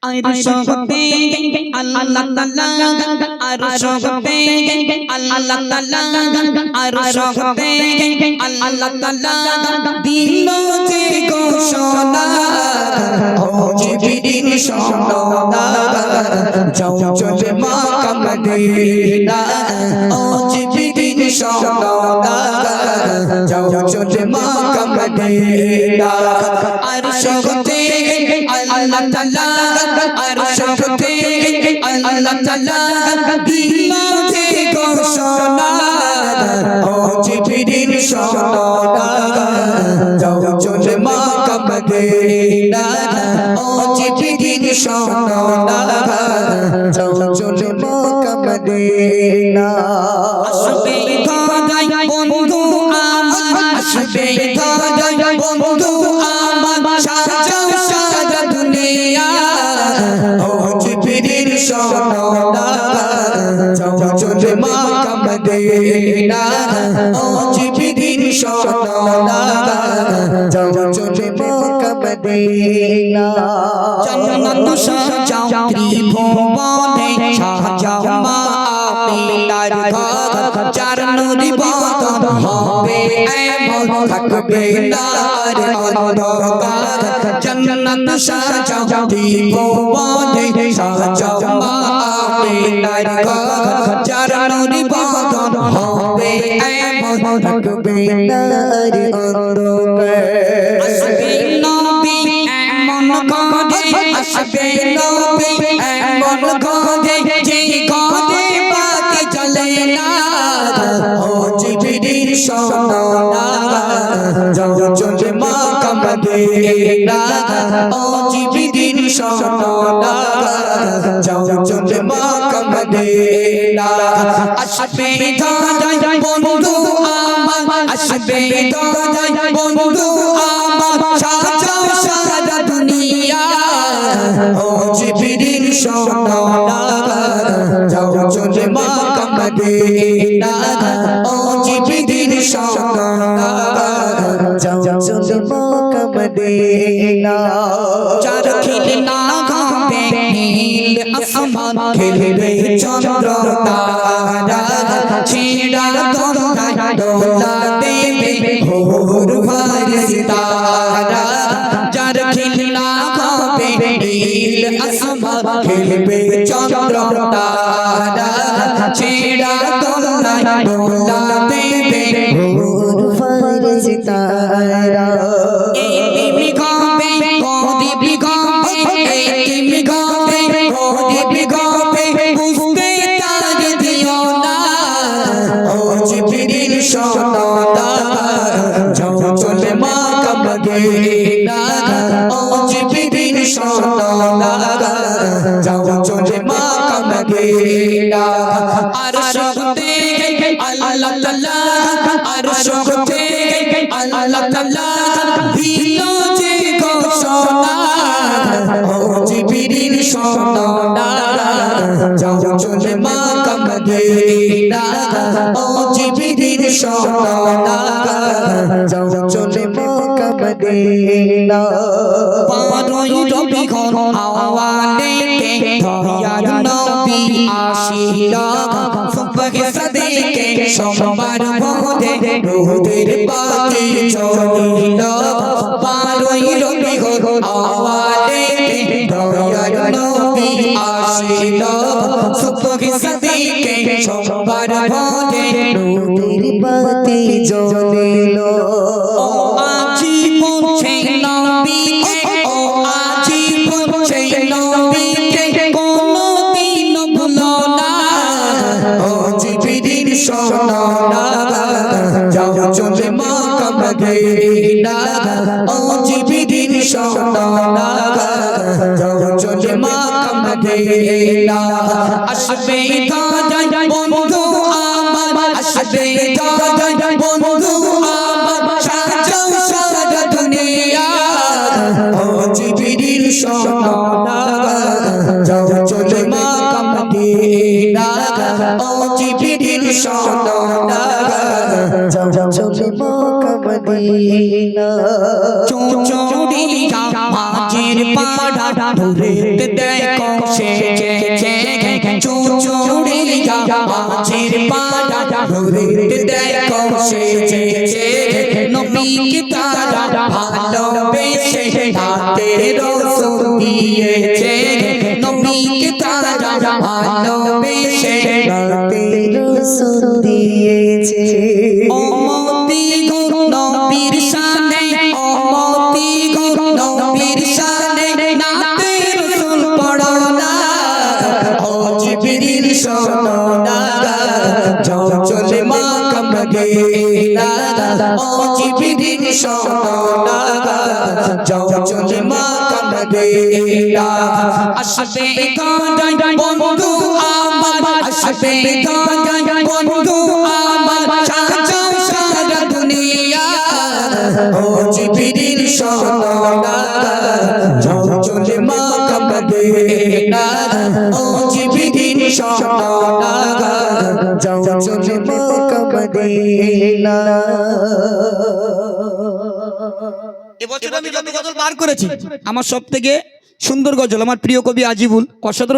আরশতে আল্লাহ তাআলা আরশতে আল্লাহ তাআলা আরশতে আল্লাহ তাআলা দিল যে ঘোষণা ও জিবরিল শোনো না যাও চলে মক্কা মদিনা ও জিবরিল শোনো না যাও চলে মক্কা মদিনা আরশতে আল্লাহ তাআলা আরশতে আল্লাহ তাআলা দিল যে ঘোষণা ও জিবরিল শোনো না যাও চলে মক্কা মদিনা ও জিবরিল শোনো না যাও চলে মক্কা মদিনা আসবে গায় বন্ধু আমার আসবে গায় বন্ধু আমার সাজাও সারা দুনিয়া ও জিবরিল শোনো না যাও চলে মক্কা মদিনা ও জিবরিল শোনো না যাও চলে মক্কা মদিনা জান্নাত সাজাও ত্রিভুবনে সাজাও মা আমিনার ঘর চার নূরি বদন হবে এমন থাকবে নার অন্ধকার জান্নাত সাজাও ত্রিভুবনে সাজাও মা আমিনার ঘর চার নূরি বদন হবে এমন থাকবে নার অন্ধকার আসবে নবী এমন ঘরে আসবে নবী এমন ঘরে যে ঘরে বাতি জ্বলে না ও জিবরিল শোনো না যাও চলে মক্কা মদিনা ও জিবরিল শোনো না যাও চলে মক্কা মদিনা আসবে গায় বন্ধু আমার আসবে গায় বন্ধু আমার সাজাও সারা দুনিয়া ও জিবরিল শোনো না যাও চলে মক্কা মদিনা ও জিবরিল শোনো না যাও চলে মক্কা মদিনা চার খিলনা গাবে নীল আসমান খেলবে চন্দ্র তারা ছিড়া দোলায় দোলা দেবে ভোর ফারিস্তারা চার খিলনা গাবে নীল আসমান খেলবে চন্দ্র তারা ছিড়া দোলায় দোলা দেবে ভোর ফারিস্তারা এতিমি গাবে গরিবি গাবে এতিমি গাবে গরিবি গাবে বুঝতে তার দিও না ও জিবরিল শোনো না যাও চলে মক্কা মদিনা ও জিবরিল শোনো না যাও চলে মক্কা মদিনা আরশতে আল্লাহ তাআলা আরশতে আল্লাহ তাআলা দিল যে ঘোষণা ও জিবরিল শোনো না যাও চলে মক্কা মদিনা ও জিবরিল শোনো না যাও চলে মক্কা মদিনা পারই রবি ঘর আওয়ালেতে দয়ার নবী আসিলা সুবহে সাদেকে সোমবার ভোরে রোদের বাতি জ্বলিল পারই রবি ঘর আওয়ালেতে দয়ার নবী আসিলা সুবহে সাদেকে সোমবার ভোরে রোদের বাতি জ্বলিল ও আজি পৌঁছে নবীকে ও আজি পৌঁছে নবীকে কোনদিন ভুলো না ও জিবরিল শোনো না যাও চলে মক্কা মদিনা ও জিবরিল শোনো না যাও চলে মক্কা মদিনা আসবে গায় বন্ধু আমার আসবে গায় বন্ধু আমার সাজাও সারা দুনিয়া ও জিবরিল শোনো না যাও চলে মক্কা মদিনা ও জিবরিল শোনো না যাও চলে মক্কা মদিনা চৌচৌড়িয়া মাঝের পাড়া ধরে দেখো সেজেছে চুচুড়িয়া মাঝির পাড়া নূরেতে দেখো সেজেছে নবীকে তারা ভালোবেসে হাতে রসুল দিয়েছে নবীকে তারা ভালোবেসে হাতে রসুল দিয়েছে ও মতি গো নবীর শানে ও মতি গো নবীর শানে নাতে রসুল পড়ো না ও জিবরিল শোনো না যাও চলে মাকাম গেলা ও জিবরিল শোনো না যাও চলে মাকাম গেলা আসবে গায় বন্ধু আমার আসবে গায় বন্ধু আমার সাজাও সারা দুনিয়া ও জিবরিল শোনো না যাও চলে মাকাম গেলা ও জিবরিল শোনো না যাও চলে মাকাম গেলা এবছর আমি যত গজল বার করেছি আমার সব থেকে সুন্দর গজল আমার প্রিয় কবি আজিবুল অসাধারণ